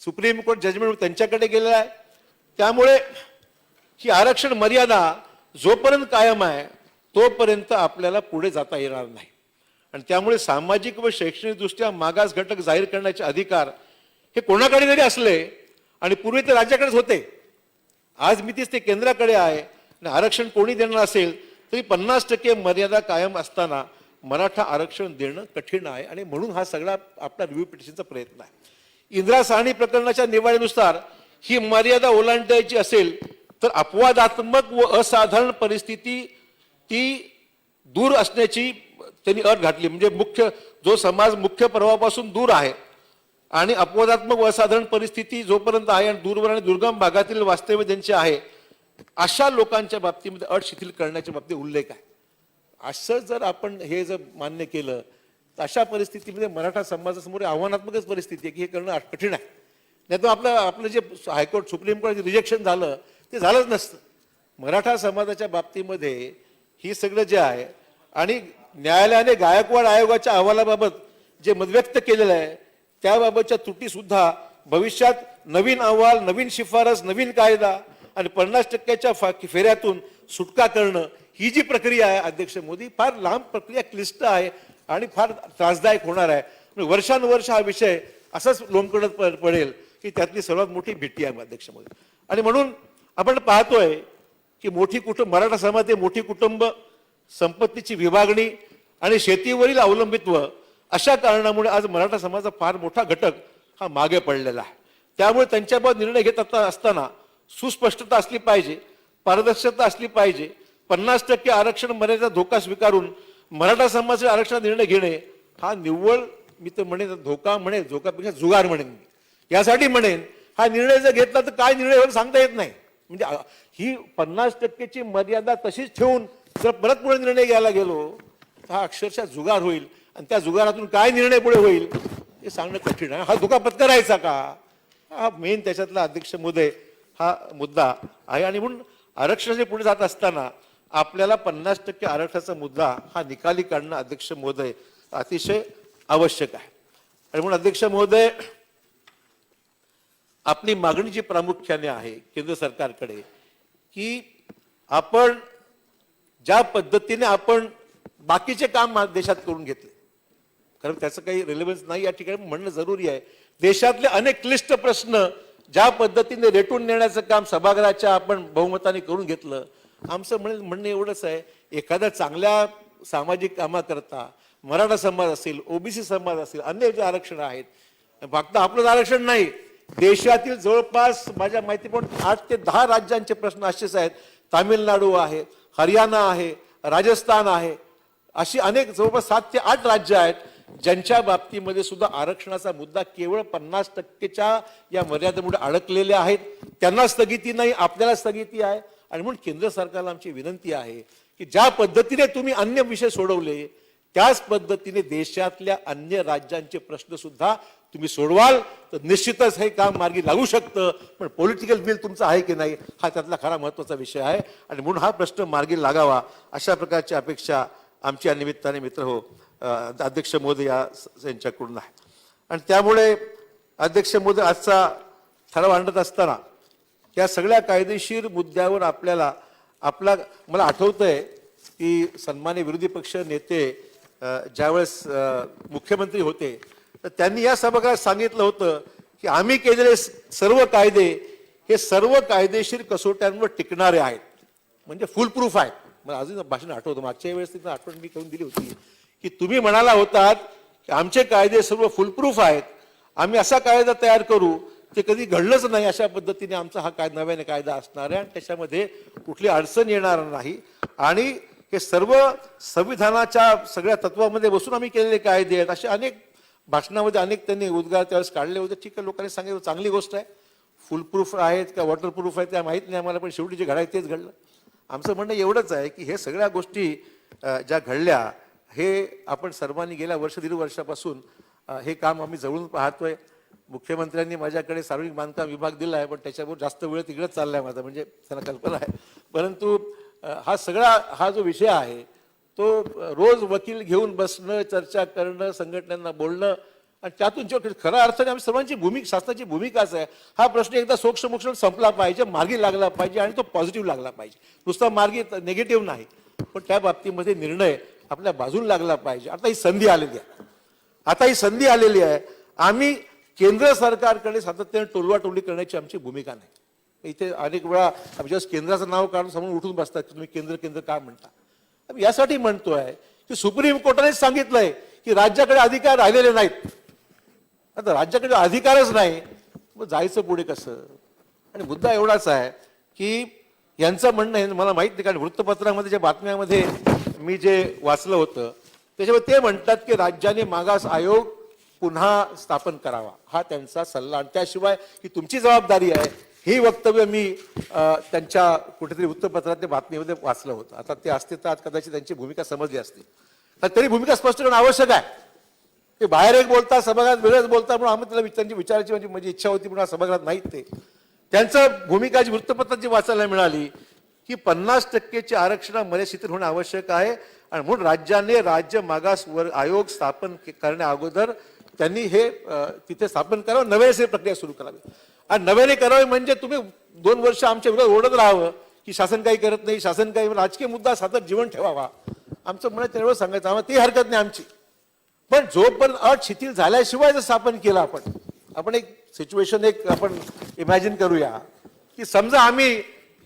सुप्रीम कोर्ट जजमेंट त्यांच्याकडे गेलेला आहे. त्यामुळे ही आरक्षण मर्यादा जोपर्यंत कायम आहे तोपर्यंत आपल्याला पुढे जाता येणार नाही. आणि त्यामुळे सामाजिक व शैक्षणिक दृष्ट्या मागास घटक जाहीर करण्याचे अधिकार हे कोणाकडे जरी असले आणि पूर्वी ते राज्याकडेच होते, आज मितीस ते केंद्राकडे आहे आणि आरक्षण कोणी देणार असेल तरी 50% मर्यादा कायम असताना मराठा आरक्षण देणं कठीण आहे. आणि म्हणून हा सगळा आपला रिव्ह्यू पिटिशनचा प्रयत्न आहे. इंदिरा साहनी प्रकरणाच्या निवाड्यानुसार ही मर्यादा ओलांडायची असेल तर अपवादात्मक व असाधारण परिस्थिती ती दूर असण्याची त्यांनी अट घातली. म्हणजे जो समाज मुख्य प्रवाहापासून दूर आहे आणि अपवादात्मक व असाधारण परिस्थिती जोपर्यंत आहे आणि दूरवर आणि दुर्गम भागातील वास्तव्य त्यांचे आहे अशा लोकांच्या बाबतीमध्ये अट शिथिल करण्याच्या बाबतीत उल्लेख आहे. असं जर आपण हे जर मान्य केलं तर अशा परिस्थितीमध्ये मराठा समाजासमोर आव्हानात्मकच परिस्थिती आहे की हे करणं कठीण आहे. नाही तर आपलं जे हायकोर्ट सुप्रीम कोर्ट रिजेक्शन झालं ते झालंच नसतं. मराठा समाजाच्या बाबतीमध्ये ही सगळं जे आहे आणि न्यायालयाने गायकवाड आयोगाच्या अहवालाबाबत जे मत व्यक्त केलेलं आहे त्याबाबतच्या त्रुटी सुद्धा भविष्यात नवीन अहवाल, नवीन शिफारस, नवीन कायदा आणि 50%च्या फेऱ्यातून सुटका करणं ही जी प्रक्रिया आहे अध्यक्ष मोदी फार लांब प्रक्रिया, क्लिष्ट आहे आणि फार त्रासदायक होणार आहे. वर्षानुवर्ष हा विषय असाच लोंबकळत पडेल की त्यातली सर्वात मोठी भीती आहे अध्यक्ष मोदी. आणि म्हणून आपण पाहतोय की मराठा समाज मोठी कुटुंब, संपत्तीची विभागणी आणि शेतीवरील अवलंबित्व अशा कारणामुळे आज मराठा समाजाचा फार मोठा घटक हा मागे पडलेला आहे. त्यामुळे त्यांच्याबाबत निर्णय घेत असताना सुस्पष्टता असली पाहिजे, पारदर्शकता असली पाहिजे. 50% आरक्षण मर्यादा धोका स्वीकारून मराठा समाजाचे आरक्षण निर्णय घेणे हा निव्वळ मी तर म्हणेन धोकापेक्षा जुगार म्हणेन. यासाठी म्हणेन हा निर्णय जर घेतला तर काय निर्णय होईल सांगता येत नाही. म्हणजे ही 50%ची मर्यादा तशीच ठेवून जर परत पुढे निर्णय घ्यायला गेलो तर हा अक्षरशः जुगार होईल आणि त्या जुगारातून काय निर्णय पुढे होईल हे सांगणं कठीण आहे. हा धोका पत्करायचा का, हा मेन त्याच्यातला अध्यक्ष महोदय हा मुद्दा आहे. आणि म्हणून आरक्षणाचे पुढे जात असताना आपल्याला 50% आरक्षणाचा मुद्दा हा निकाली काढणं अध्यक्ष महोदय अतिशय आवश्यक आहे. आणि म्हणून अध्यक्ष महोदय आपली मागणी जी प्रामुख्याने आहे केंद्र सरकारकडे की आपण ज्या पद्धतीने आपण बाकीचे काम देशात करून घेतले, कारण त्याचं काही रिलेव्हन्स नाही या ठिकाणी म्हणणं जरुरी आहे. देशातले अनेक क्लिष्ट प्रश्न ज्या पद्धतीने रेटून नेण्याचं काम सभागृहाच्या आपण बहुमताने करून घेतलं. आमचं म्हणणं एवढंच आहे, एखाद्या चांगल्या सामाजिक कामाकरता मराठा समाज असेल, ओबीसी समाज असेल, अन्य जे आरक्षण आहेत, फक्त आपलंच आरक्षण नाही, देशातील जवळपास माझ्या माहितीप्रमाणे 8 ते 10 राज्यांचे प्रश्न असेच आहेत. तामिळनाडू आहे, हरियाणा आहे, राजस्थान आहे, अशी अनेक जवळपास 7 ते 8 राज्य आहेत ज्यांच्या बाबतीमध्ये सुद्धा आरक्षणाचा मुद्दा केवळ 50%च्या या मर्यादेमुळे अडकलेले आहेत. त्यांना स्थगिती नाही, आपल्याला स्थगिती आहे. आणि म्हणून केंद्र सरकारला आमची विनंती आहे की ज्या पद्धतीने तुम्ही अन्य विषय सोडवले त्याच पद्धतीने देशातल्या अन्य राज्यांचे प्रश्न सुद्धा तुम्ही सोडवाल तर निश्चितच हे काम मार्गी लागू शकतं. पण पॉलिटिकल विल तुमचं आहे की नाही हा त्यातला खरा महत्त्वाचा विषय आहे. आणि म्हणून हा प्रश्न मार्गी लागावा अशा प्रकारची अपेक्षा आमच्या निमित्ताने मित्र हो अध्यक्ष महोदय यांच्याकडून आहे. आणि त्यामुळे अध्यक्ष महोदय आजचा ठराव आणत असताना या सगळ्या कायदेशीर मुद्द्यावर मला आठवतंय की सन्मान्य विरोधी पक्ष नेते ज्यावेळेस मुख्यमंत्री होते तर त्यांनी या सभागृहात सांगितलं होतं की आम्ही केलेले सर्व कायदे हे सर्व कायदेशीर कसोट्यांवर टिकणारे आहेत, म्हणजे फुल प्रूफ आहेत. मला अजून भाषण आठवतं, मागच्या वेळेस तिथं आठवण मी करून दिली होती की तुम्ही म्हणाला होतात की आमचे कायदे सर्व फुल प्रूफ आहेत, आम्ही असा कायदा तयार करू ते कधी घडलंच नाही, अशा पद्धतीने आमचा हा नव्याने कायदा असणार आहे आणि त्याच्यामध्ये कुठली अडचण येणार नाही. आणि हे सर्व संविधानाच्या सगळ्या तत्वामध्ये बसून आम्ही केलेले कायदे आहेत, असे अनेक भाषणामध्ये अनेक त्यांनी उद्गार त्यावेळेस काढले होते. ठीक आहे, लोकांनी सांगितलं चांगली गोष्ट आहे, फुल प्रूफ आहेत का वॉटर प्रूफ आहेत त्या माहीत नाही आम्हाला, पण शेवटी जे घडायचं तेच घडलं. आमचं म्हणणं एवढंच आहे की हे सगळ्या गोष्टी ज्या घडल्या हे आपण सर्वांनी गेल्या दीड वर्षापासून हे काम आम्ही जवळून पाहतोय. मुख्यमंत्र्यांनी माझ्याकडे सार्वजनिक बांधकाम विभाग दिला आहे, पण त्याच्यावर जास्त वेळ तिकडेच चाललाय माझा, म्हणजे त्यांना कल्पना आहे. परंतु हा जो विषय आहे तो रोज वकील घेऊन बसणं, चर्चा करणं, संघटनांना बोलणं आणि त्यातून जो खऱ्या अर्थाने आम्ही सर्वांची शासनाची भूमिकाच आहे. हा प्रश्न एकदा सोक्ष संपला पाहिजे, मार्गी लागला पाहिजे आणि तो पॉझिटिव्ह लागला पाहिजे, नुसता मार्गी निगेटिव्ह नाही, पण त्या बाबतीमध्ये निर्णय आपल्या बाजूला लागला पाहिजे. आता ही संधी आलेली आहे. आम्ही केंद्र सरकारकडे सातत्याने टोलवाटोली करण्याची आमची भूमिका नाही. इथे अनेक वेळा आम्ही जस्ट केंद्राचं नाव काढून समोर उठून बसतात की तुम्ही केंद्र का म्हणता. आम्ही यासाठी म्हणतोय की सुप्रीम कोर्टानेच सांगितलंय की राज्याकडे अधिकार राहिलेले नाहीत. आता राज्याकडे अधिकारच नाही मग जायचं पुढे कसं. आणि मुद्दा एवढाच आहे की यांचं म्हणणं आहे, मला माहित नाही कारण वृत्तपत्रामध्ये ज्या बातम्यामध्ये मी जे वाचलं होतं त्याच्यामध्ये ते म्हणतात की राज्याने मागास आयोग पुन्हा स्थापन करावा हा त्यांचा सल्ला, आणि त्याशिवाय ही तुमची जबाबदारी आहे हे वक्तव्य मी त्यांच्या कुठेतरी वृत्तपत्रातल्या बातमीमध्ये वाचलं होतं. आता ते असते तर आज कदाचित त्यांची भूमिका समजली असती, तर तरी भूमिका स्पष्ट करणं आवश्यक आहे. ते बाहेर एक बोलतात, सभागृहात वेगळंच बोलतात, म्हणून आम्ही त्याला त्यांची विचारायची माझी इच्छा होती, म्हणून सभागृहात नाहीत ते. त्यांचं भूमिका जी वृत्तपत्रात जी वाचायला मिळाली की 50% आरक्षण मर्यादित होणं आवश्यक आहे आणि म्हणून राज्याने राज्य मागास वर्ग आयोग स्थापन करण्या अगोदर त्यांनी हे तिथे स्थापन करावं, नव्याने प्रक्रिया सुरू करावी. आणि नव्याने करावे म्हणजे तुम्ही 2 वर्ष आमच्या विरोधात ओढत राहावं की शासन काही करत नाही, शासन काही राजकीय मुद्दा सातत जीवन ठेवावा. आमचं म्हणणं त्यावेळेस सांगायचं आम्हाला ती हरकत नाही आमची, पण जोपर्यंत अट शिथिल झाल्याशिवाय जर स्थापन केलं आपण एक सिच्युएशन आपण इमॅजिन करूया की समजा आम्ही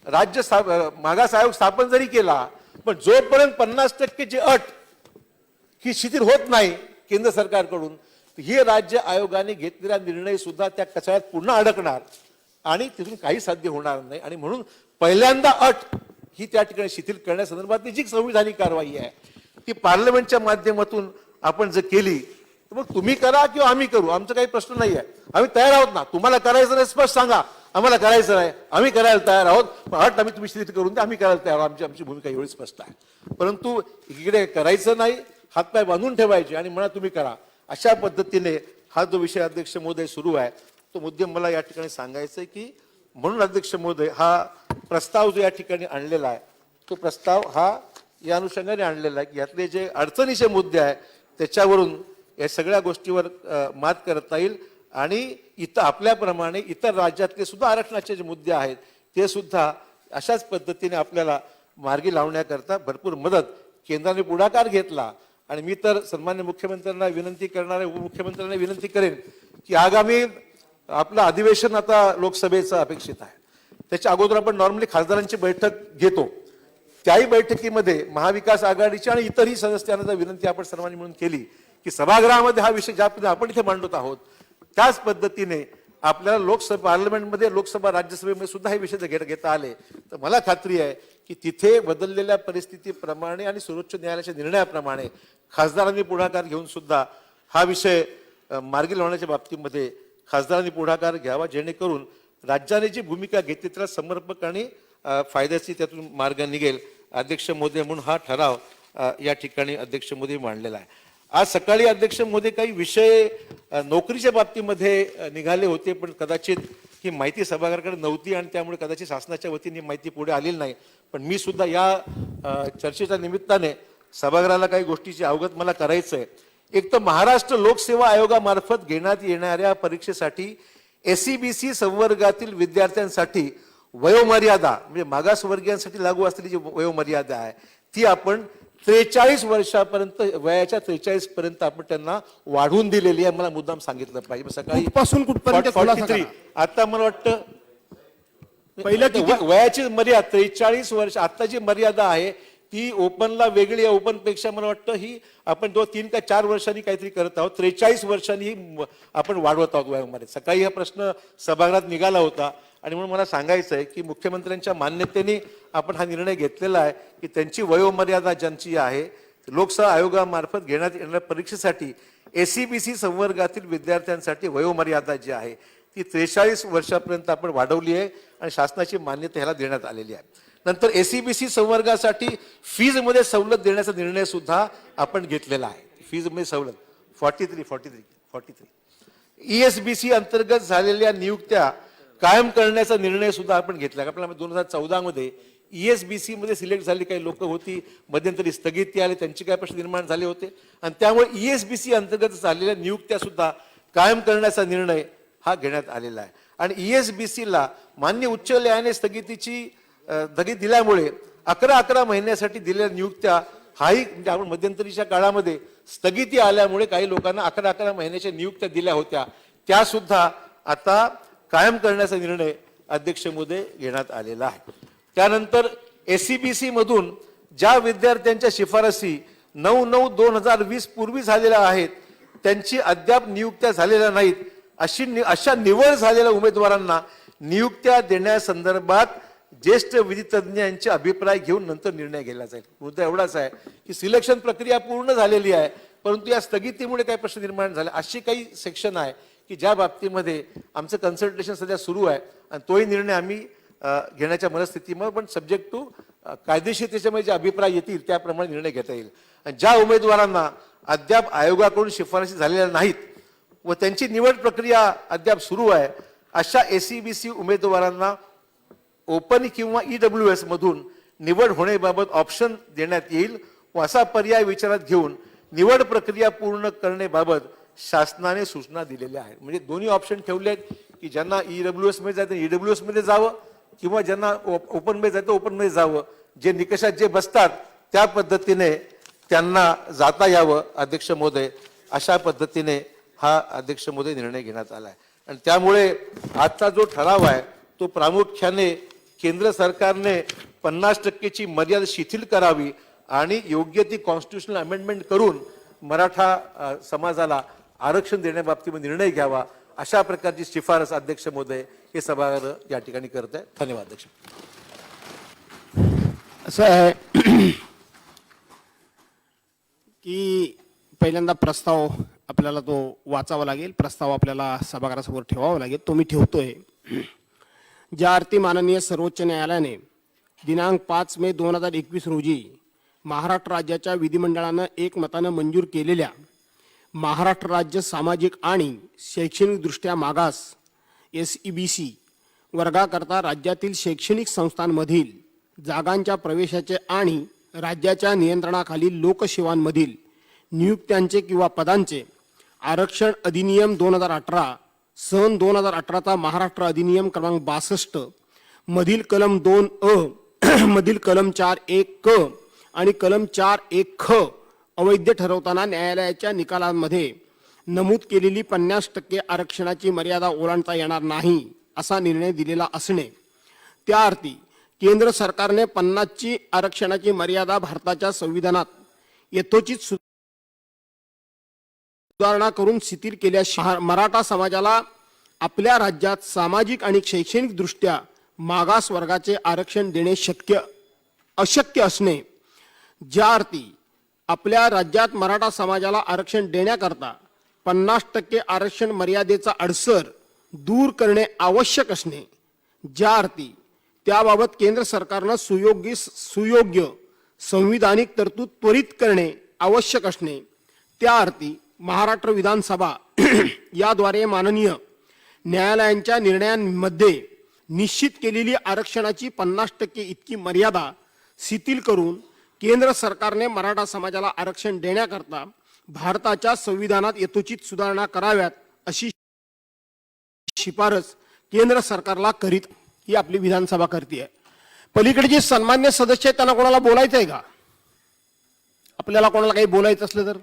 मागास आयोग स्थापन जरी केला पण जोपर्यंत 50% अट ही शिथिल होत नाही केंद्र सरकारकडून, हे राज्य आयोगाने घेतलेला निर्णय सुद्धा त्या कचाळ्यात पुन्हा अडकणार आणि तिथून काही साध्य होणार नाही. आणि म्हणून पहिल्यांदा अट ही त्या ठिकाणी शिथिल करण्यासंदर्भातली जी संविधानिक कारवाई आहे ती पार्लमेंटच्या माध्यमातून आपण जर केली तर मग तुम्ही करा किंवा आम्ही करू, आमचा काही प्रश्न नाही आहे. आम्ही तयार आहोत ना, तुम्हाला करायचं नाही स्पष्ट सांगा आम्हाला करायचं नाही, आम्ही करायला तयार आहोत, अट आम्ही तुम्ही शिथिल करून द्या, आम्ही करायला तयार आहोत. आमची भूमिका एवढी स्पष्ट आहे. परंतु इकडे करायचं नाही, हातपाय बांधून ठेवायचे आणि म्हणा तुम्ही करा, अशा पद्धतीने हा जो विषय अध्यक्ष महोदय सुरू आहे तो मुद्दे मला या ठिकाणी सांगायचं आहे की म्हणून अध्यक्ष महोदय हा प्रस्ताव जो या ठिकाणी आणलेला आहे तो प्रस्ताव हा या अनुषंगाने आणलेला आहे की यातले जे अडचणीचे मुद्दे आहेत त्याच्यावरून या सगळ्या गोष्टीवर मात करता येईल आणि इथं आपल्याप्रमाणे इतर राज्यातले सुद्धा आरक्षणाचे जे मुद्दे आहेत ते सुद्धा अशाच पद्धतीने आपल्याला मार्गी लावण्याकरता भरपूर मदत केंद्राने पुढाकार घेतला. आणि मी तर सन्मान्य मुख्यमंत्र्यांना विनंती करणार आहे, उपमुख्यमंत्र्यांना विनंती करेन की आगामी आपलं अधिवेशन आता लोकसभेचं अपेक्षित आहे, त्याच्या अगोदर आपण नॉर्मली खासदारांची बैठक घेतो, त्याही बैठकीमध्ये महाविकास आघाडीची आणि इतरही सदस्यांना विनंती आपण सर्वांनी म्हणून केली की सभागृहामध्ये हा विषय ज्या पद्धतीने आपण इथे मांडत आहोत त्याच पद्धतीने आपल्याला लोकसभा पार्लमेंटमध्ये लोकसभा राज्यसभेमध्ये सुद्धा हे विषय जर घेता आले तर मला खात्री आहे की तिथे बदललेल्या परिस्थितीप्रमाणे आणि सर्वोच्च न्यायालयाच्या निर्णयाप्रमाणे खासदारांनी पुढाकार घेऊन सुद्धा हा विषय मार्गी लावण्याच्या बाबतीमध्ये खासदारांनी पुढाकार घ्यावा, जेणेकरून राज्याने जी भूमिका घेतली त्याला समर्पक आणि फायद्याची त्यातून मार्ग निघेल. अध्यक्ष महोदय म्हणून हा ठराव या ठिकाणी अध्यक्ष महोदय मांडलेला आहे. आज सकाळी अध्यक्ष महोदय काही विषय नोकरीच्या बाबतीमध्ये निघाले होते, पण कदाचित ही माहिती सभागृहाकडे नव्हती आणि त्यामुळे कदाचित शासनाच्या वतीने माहिती पुढे आलेली नाही. पण मी सुद्धा या चर्चेच्या निमित्ताने सभागृहाला काही गोष्टीची अवगत मला करायचं आहे. एक तर महाराष्ट्र लोकसेवा आयोगामार्फत घेण्यात येणाऱ्या परीक्षेसाठी SEBC संवर्गातील विद्यार्थ्यांसाठी वयोमर्यादा म्हणजे मागासवर्गीयांसाठी लागू असलेली जी वयोमर्यादा आहे ती आपण 43 वर्षापर्यंत वयाच्या 43 पर्यंत आपण त्यांना वाढवून दिलेली आहे. मला मुद्दाम सांगितलं पाहिजे. सकाळी कुठपासून कुठपर्यंत खुलासा 43 करा. आता मला वाटतं पहिलं किती? वयाची मर्यादा 43 वर्ष आता जी मर्यादा आहे ती ओपनला वेगळी आहे. ओपन पेक्षा मला वाटतं ही आपण 3 का 4 वर्षांनी काहीतरी करत आहोत. 43 वर्षांनी ही आपण वाढवत आहोत वयामध्ये. सकाळी हा प्रश्न सभागृहात निघाला होता आणि म्हणून मला सांगायचं आहे की मुख्यमंत्र्यांच्या मान्यतेने आपण हा निर्णय घेतलेला आहे की त्यांची वयोमर्यादा ज्यांची आहे लोकसेवा आयोगामार्फत घेण्यात येणाऱ्या परीक्षेसाठी SEBC संवर्गातील विद्यार्थ्यांसाठी वयोमर्यादा जी आहे ती 43 वर्षापर्यंत आपण वाढवली आहे आणि शासनाची मान्यता ह्याला देण्यात आलेली आहे. नंतर SEBC संवर्गासाठी फीजमध्ये सवलत देण्याचा निर्णय सुद्धा आपण घेतलेला आहे. फीजमध्ये सवलत 43 ESBC अंतर्गत झालेल्या नियुक्त्या कायम करण्याचा निर्णय सुद्धा आपण घेतला. आपल्याला 2014 मध्ये ESBC मध्ये सिलेक्ट झाली काही लोक होती, मध्यंतरी स्थगिती आली, त्यांचे काय प्रश्न निर्माण झाले होते आणि त्यामुळे ESBC अंतर्गत झालेल्या नियुक्त्या सुद्धा कायम करण्याचा निर्णय हा घेण्यात आलेला आहे. आणि ESBCला मान्य उच्च न्यायालयाने स्थगित दिल्यामुळे 11 महिन्यासाठी दिलेल्या नियुक्त्या हाही म्हणजे आपण मध्यंतरीच्या काळामध्ये स्थगिती आल्यामुळे काही लोकांना 11 महिन्याच्या नियुक्त्या दिल्या होत्या त्या सुद्धा आता कायम करण्याचा निर्णय अध्यक्ष महोदय घेण्यात आलेला आहे. त्यानंतर SEBC मधून ज्या विद्यार्थ्यांच्या शिफारसी 9/9/2020 पूर्वी झालेल्या आहेत त्यांची अद्याप नियुक्त्या झालेल्या नाहीत अशा निवड झालेल्या उमेदवारांना नियुक्त्या देण्यासंदर्भात ज्येष्ठ विधितज्ञ यांचे अभिप्राय घेऊन नंतर निर्णय घेतला जाईल. मुद्दा एवढाच आहे की सिलेक्शन प्रक्रिया पूर्ण झालेली आहे परंतु या स्थगितीमुळे काही प्रश्न निर्माण झाले अशी काही सेक्शन आहे की ज्या बाबतीमध्ये आमचं कन्सल्टेशन सध्या सुरू आहे आणि तोही निर्णय आम्ही घेण्याच्या मनस्थितीमध्ये पण सब्जेक्ट टू कायदेशीर त्याच्यामध्ये जे अभिप्राय येतील त्याप्रमाणे निर्णय घेता येईल. आणि ज्या उमेदवारांना अद्याप आयोगाकडून शिफारशी झालेल्या नाहीत व त्यांची निवड प्रक्रिया अद्याप सुरू आहे अशा SEBC उमेदवारांना ओपन किंवा EWS मधून निवड होण्याबाबत ऑप्शन देण्यात येईल व असा पर्याय विचारात घेऊन निवड प्रक्रिया पूर्ण करण्याबाबत शासनाने सूचना दिलेल्या आहेत. म्हणजे दोन्ही ऑप्शन ठेवले आहेत की ज्यांना EWS मध्ये जायचं EWS मध्ये जावं किंवा ज्यांना ओपन मध्ये जायचं ओपन मध्ये जावं. जे निकषात जे बसतात त्या पद्धतीने त्यांना जाता यावं. अध्यक्ष महोदय अशा पद्धतीने हा अध्यक्ष महोदय निर्णय घेण्यात आला आहे आणि त्यामुळे आजचा जो ठराव आहे तो प्रामुख्याने केंद्र सरकारने 50% मर्यादा शिथिल करावी आणि योग्य ती कॉन्स्टिट्युशनल अमेंडमेंट करून मराठा समाजाला आरक्षण देण्याबाबतीत निर्णय घ्यावा अशा प्रकारची शिफारस अध्यक्ष महोदय हे सभागृह या ठिकाणी करत आहे. धन्यवाद अध्यक्ष. असं आहे की पहिल्यांदा प्रस्ताव आपल्याला तो वाचावा लागेल. प्रस्ताव आपल्याला सभागृहासमोर ठेवावा लागेल. तो मी ठेवतोय. ज्या अर्थी माननीय सर्वोच्च न्यायालयाने दिनांक 5 मे 2021 रोजी महाराष्ट्र राज्याच्या विधिमंडळानं एकमतानं मंजूर केलेल्या महाराष्ट्र राज्य सामाजिक आणि शैक्षणिकदृष्ट्या मागास SEBC वर्गाकरता राज्यातील शैक्षणिक संस्थांमधील जागांच्या प्रवेशाचे आणि राज्याच्या नियंत्रणाखालील लोकसेवांमधील नियुक्त्यांचे किंवा पदांचे आरक्षण अधिनियम 2018 सन 2018चा महाराष्ट्र अधिनियम क्रमांक 62 मधील कलम 2A मधील कलम 4(1) क आणि कलम 4(1) ख अवैध ठरवताना न्यायालयाच्या निकालांमध्ये नमूद केलेली 50% आरक्षणाची मर्यादा ओलांडता येणार नाही असा निर्णय दिलेला असणे त्या अर्थी केंद्र सरकारने 50ची आरक्षणाची मर्यादा भारताच्या संविधानात यथोचित सुधारणा करून शिथिल केल्याशिवाय मराठा समाजाला आपल्या राज्यात सामाजिक आणि शैक्षणिक दृष्ट्या मागास वर्गाचे आरक्षण देणे अशक्य असणे ज्या अर्थी आपल्या राज्यात मराठा समाजाला आरक्षण देण्याकरता 50% आरक्षण मर्यादेचा अडसर दूर करणे आवश्यक असणे ज्या अर्थी त्याबाबत केंद्र सरकारनं सुयोग्य संविधानिक तरतूद त्वरित करणे आवश्यक असणे त्या अर्थी महाराष्ट्र विधानसभा याद्वारे माननीय न्यायालयांच्या निर्णयांमध्ये निश्चित केलेली आरक्षणाची 50% इतकी मर्यादा शिथिल करून केंद्र सरकारने मराठा समाजाला आरक्षण देण्याकरता भारताच्या संविधानात यथोचित सुधारणा कराव्यात अशी शिफारस केंद्र सरकारला करीत ही आपली विधानसभा करते आहे. पलीकडे जे सन्मान्य सदस्य आहेत त्यांना कोणाला बोलायचं आहे का? आपल्याला कोणाला काही बोलायचं असलं तर